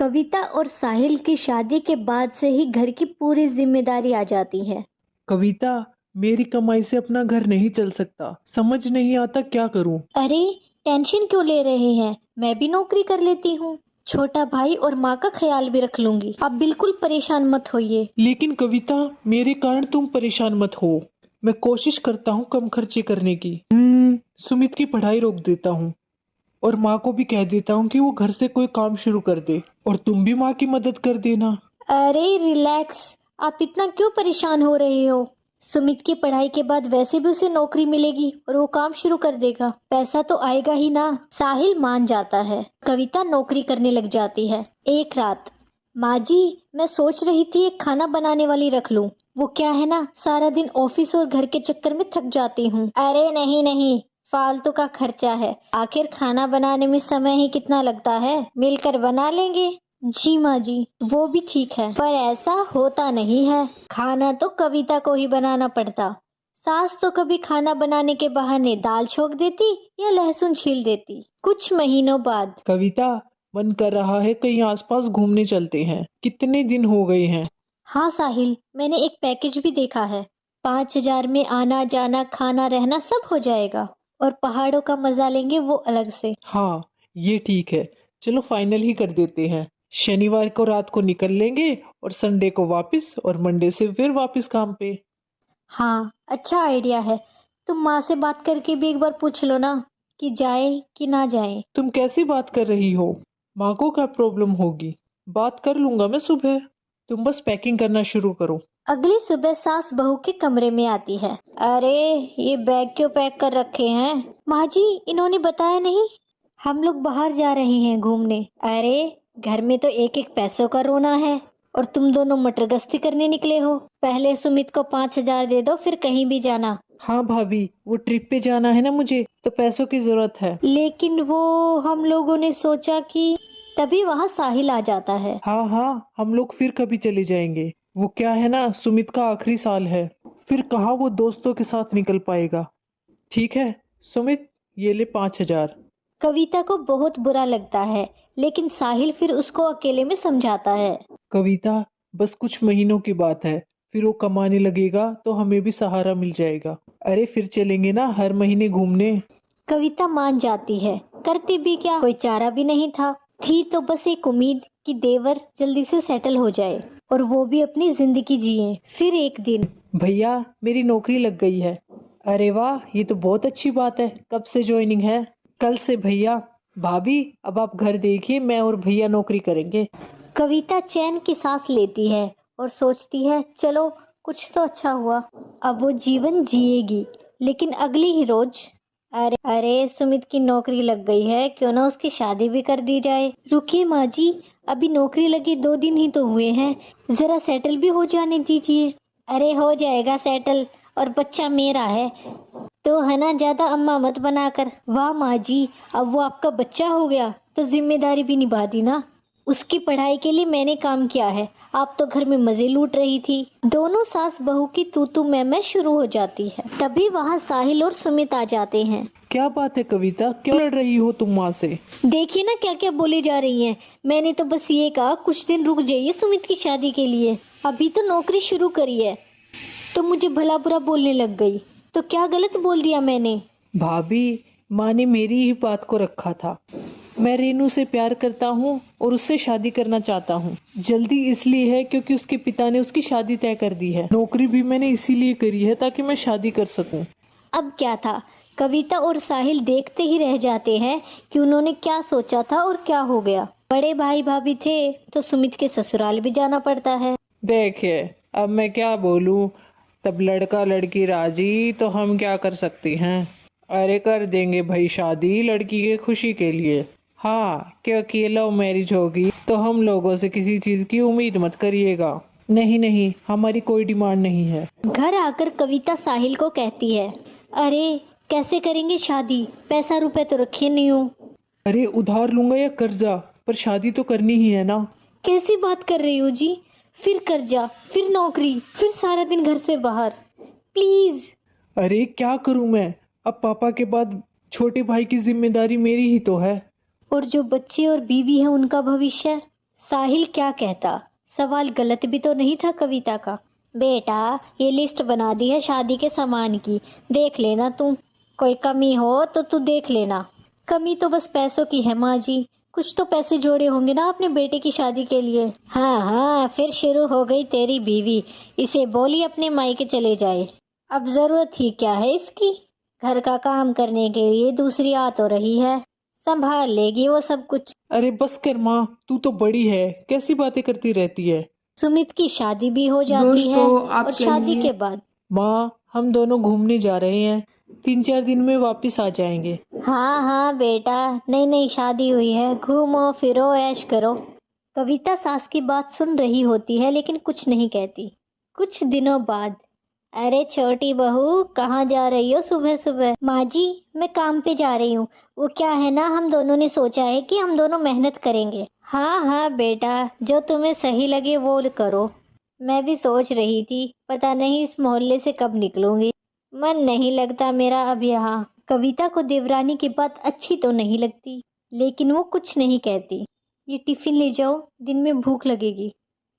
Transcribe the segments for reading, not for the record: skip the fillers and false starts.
कविता और साहिल की शादी के बाद से ही घर की पूरी जिम्मेदारी आ जाती है। कविता, मेरी कमाई से अपना घर नहीं चल सकता। समझ नहीं आता क्या करूं। अरे, टेंशन क्यों ले रहे हैं? मैं भी नौकरी कर लेती हूँ। छोटा भाई और माँ का ख्याल भी रख लूंगी। आप बिल्कुल परेशान मत होइए। लेकिन कविता, मेरे कारण तुम परेशान मत हो। मैं कोशिश करता हूँ कम खर्चे करने की। सुमित की पढ़ाई रोक देता हूँ और माँ को भी कह देता हूँ कि वो घर से कोई काम शुरू कर दे, और तुम भी माँ की मदद कर देना। अरे रिलैक्स, आप इतना क्यों परेशान हो रहे हो? सुमित की पढ़ाई के बाद वैसे भी उसे नौकरी मिलेगी और वो काम शुरू कर देगा। पैसा तो आएगा ही ना। साहिल मान जाता है। कविता नौकरी करने लग जाती है। एक रात, माँ जी, मैं सोच रही थी एक खाना बनाने वाली रख लूं। वो क्या है ना, सारा दिन ऑफिस और घर के चक्कर में थक जाती हूँ। अरे नहीं नहीं, फालतू का खर्चा है। आखिर खाना बनाने में समय ही कितना लगता है, मिलकर बना लेंगे। जी माँ जी, वो भी ठीक है, पर ऐसा होता नहीं है। खाना तो कविता को ही बनाना पड़ता। सास तो कभी खाना बनाने के बहाने दाल छोक देती या लहसुन छील देती। कुछ महीनों बाद, कविता, मन कर रहा है कहीं आसपास घूमने चलते हैं। कितने दिन हो गए हैं। हाँ साहिल, मैंने एक पैकेज भी देखा है। 5,000 में आना जाना खाना रहना सब हो जाएगा, और पहाड़ों का मजा लेंगे वो अलग से। हाँ, ये ठीक है। चलो फाइनल ही कर देते हैं। शनिवार को रात को निकल लेंगे और संडे को वापस, और मंडे से फिर वापस काम पे। हाँ, अच्छा आइडिया है। तुम माँ से बात करके भी एक बार पूछ लो ना कि जाए कि ना जाए। तुम कैसी बात कर रही हो? माँ को क्या प्रॉब्लम होगी? बात कर लूंगा मैं सुबह। तुम बस पैकिंग करना शुरू करो। अगली सुबह सास बहू के कमरे में आती है। अरे, ये बैग क्यों पैक कर रखे हैं? माँ जी, इन्होंने बताया नहीं, हम लोग बाहर जा रहे हैं घूमने। अरे, घर में तो एक एक पैसों का रोना है, और तुम दोनों मटर गश्ती करने निकले हो। पहले सुमित को 5,000 दे दो, फिर कहीं भी जाना। हाँ भाभी, वो ट्रिप पे जाना है ना मुझे, तो पैसों की जरूरत है। लेकिन वो, हम लोगों ने सोचा कि। तभी वहाँ साहिल आ जाता है। हाँ हाँ, हम लोग फिर कभी चले जाएंगे। वो क्या है ना, सुमित का आखिरी साल है। फिर कहाँ वो दोस्तों के साथ निकल पाएगा। ठीक है सुमित, ये ले 5,000। कविता को बहुत बुरा लगता है, लेकिन साहिल फिर उसको अकेले में समझाता है। कविता, बस कुछ महीनों की बात है। फिर वो कमाने लगेगा तो हमें भी सहारा मिल जाएगा। अरे फिर चलेंगे ना हर महीने घूमने। कविता मान जाती है। करती भी क्या, कोई चारा भी नहीं था। थी तो बस एक उम्मीद कि देवर जल्दी से सेटल हो जाए और वो भी अपनी जिंदगी जिए। फिर एक दिन, भैया, मेरी नौकरी लग गई है। अरे वाह, ये तो बहुत अच्छी बात है। कब से ज्वाइनिंग है? कल से भैया। भाभी, अब आप घर देखिए, मैं और भैया नौकरी करेंगे। कविता चैन की सांस लेती है और सोचती है, चलो कुछ तो अच्छा हुआ। अब वो जीवन जिएगी। लेकिन अगली ही रोज, अरे अरे, सुमित की नौकरी लग गई है, क्यों ना उसकी शादी भी कर दी जाए। रुकिए माँ जी, अभी नौकरी लगी 2 दिन ही तो हुए हैं, जरा सेटल भी हो जाने दीजिए। अरे हो जाएगा सेटल, और बच्चा मेरा है तो, है ना, ज्यादा अम्मा मत बनाकर। वाह माँ जी, अब वो आपका बच्चा हो गया तो जिम्मेदारी भी निभा दी ना। उसकी पढ़ाई के लिए मैंने काम किया है, आप तो घर में मजे लूट रही थी। दोनों सास बहू की तू तू मैं शुरू हो जाती है। तभी वहाँ साहिल और सुमित आ जाते हैं। क्या बात है कविता, क्यों लड़ रही हो तुम माँ से? देखिए ना क्या क्या बोली जा रही हैं। मैंने तो बस ये कहा कुछ दिन रुक जाइए सुमित की शादी के लिए, अभी तो नौकरी शुरू करी है। तो मुझे भला बुरा बोलने लग गई। तो क्या गलत बोल दिया मैंने? भाभी, माँ ने मेरी ही बात को रखा था। मैं रेनू से प्यार करता हूँ और उससे शादी करना चाहता हूँ। जल्दी इसलिए है क्योंकि उसके पिता ने उसकी शादी तय कर दी है। नौकरी भी मैंने इसीलिए करी है ताकि मैं शादी कर सकूं। अब क्या था, कविता और साहिल देखते ही रह जाते हैं कि उन्होंने क्या सोचा था और क्या हो गया। बड़े भाई भाभी थे तो सुमित के ससुराल भी जाना पड़ता है। देखिए, अब मैं क्या बोलूं। तब लड़का लड़की राजी तो हम क्या कर सकते हैं। अरे कर देंगे भाई शादी, लड़की की खुशी के लिए। हाँ, क्योंकि ये लव मैरिज होगी तो हम लोगों से किसी चीज की उम्मीद मत करिएगा। नहीं नहीं, हमारी कोई डिमांड नहीं है। घर आकर कविता साहिल को कहती है, अरे कैसे करेंगे शादी, पैसा रुपए तो रखे नहीं हो। अरे उधार लूंगा या कर्जा, पर शादी तो करनी ही है ना। कैसी बात कर रही हो जी? फिर कर्जा, फिर नौकरी, फिर सारा दिन घर से बाहर। प्लीज। अरे क्या करूं मैं। अब पापा के बाद छोटे भाई की जिम्मेदारी मेरी ही तो है। और जो बच्चे और बीवी है उनका भविष्य, साहिल क्या कहता, सवाल गलत भी तो नहीं था कविता का। बेटा, ये लिस्ट बना दी है शादी के सामान की, देख लेना तू, कोई कमी हो तो तू देख लेना। कमी तो बस पैसों की है माँ जी, कुछ तो पैसे जोड़े होंगे ना अपने बेटे की शादी के लिए। हाँ हाँ, फिर शुरू हो गई तेरी बीवी, इसे बोली अपने मायके चले जाए। अब जरूरत ही क्या है इसकी, घर का काम करने के लिए दूसरी आ तो रही है, संभाल लेगी वो सब कुछ। अरे बस कर माँ, तू तो बड़ी है, कैसी बातें करती रहती है। सुमित की शादी भी हो जाती है दोस्तों और आपके शादी लिए के बाद। माँ, हम दोनों घूमने जा रहे हैं, 3-4 दिन में वापस आ जाएंगे। हाँ हाँ बेटा, नई नई शादी हुई है, घूमो फिरो ऐश करो। कविता सास की बात सुन रही होती है लेकिन कुछ नहीं कहती। कुछ दिनों बाद, अरे छोटी बहू कहाँ जा रही हो सुबह सुबह? माँ जी, मैं काम पे जा रही हूँ। वो क्या है ना, हम दोनों ने सोचा है कि हम दोनों मेहनत करेंगे। हाँ हाँ बेटा, जो तुम्हें सही लगे वो करो। मैं भी सोच रही थी, पता नहीं इस मोहल्ले से कब निकलूंगी, मन नहीं लगता मेरा अब यहाँ। कविता को देवरानी की बात अच्छी तो नहीं लगती, लेकिन वो कुछ नहीं कहती। ये टिफिन ले जाओ, दिन में भूख लगेगी।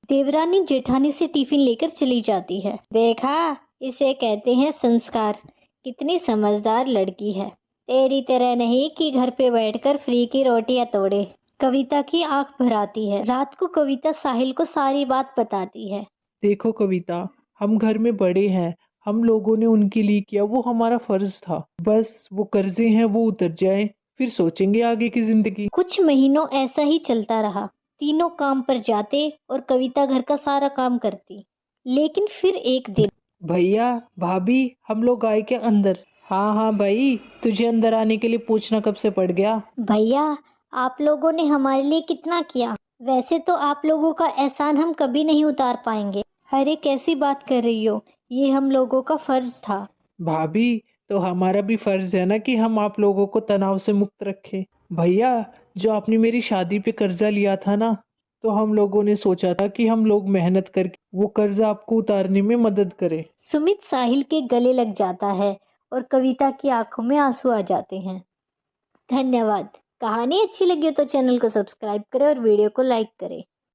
देवरानी जेठानी से टिफिन लेकर चली जाती है। देखा, इसे कहते हैं संस्कार, कितनी समझदार लड़की है, तेरी तरह नहीं कि घर पे बैठकर फ्री की रोटियां तोड़े। कविता की आंख भर आती है। रात को कविता साहिल को सारी बात बताती है। देखो कविता, हम घर में बड़े हैं, हम लोगों ने उनके लिए किया वो हमारा फर्ज था। बस वो कर्जे हैं वो उतर जाए, फिर सोचेंगे आगे की जिंदगी। कुछ महीनों ऐसा ही चलता रहा। तीनों काम पर जाते और कविता घर का सारा काम करती। लेकिन फिर एक दिन, भैया, भाभी, हम लोग आए क्या अंदर? हाँ हाँ भाई, तुझे अंदर आने के लिए पूछना कब से पड़ गया। भैया, आप लोगों ने हमारे लिए कितना किया, वैसे तो आप लोगों का एहसान हम कभी नहीं उतार पाएंगे। अरे कैसी बात कर रही हो, ये हम लोगों का फर्ज था। भाभी, तो हमारा भी फर्ज है ना कि हम आप लोगों को तनाव से मुक्त रखें। भैया, जो आपने मेरी शादी पे कर्जा लिया था ना, तो हम लोगों ने सोचा था कि हम लोग मेहनत करके वो कर्जा आपको उतारने में मदद करें। सुमित साहिल के गले लग जाता है और कविता की आंखों में आंसू आ जाते हैं। धन्यवाद। कहानी अच्छी लगी हो तो चैनल को सब्सक्राइब करें और वीडियो को लाइक करें।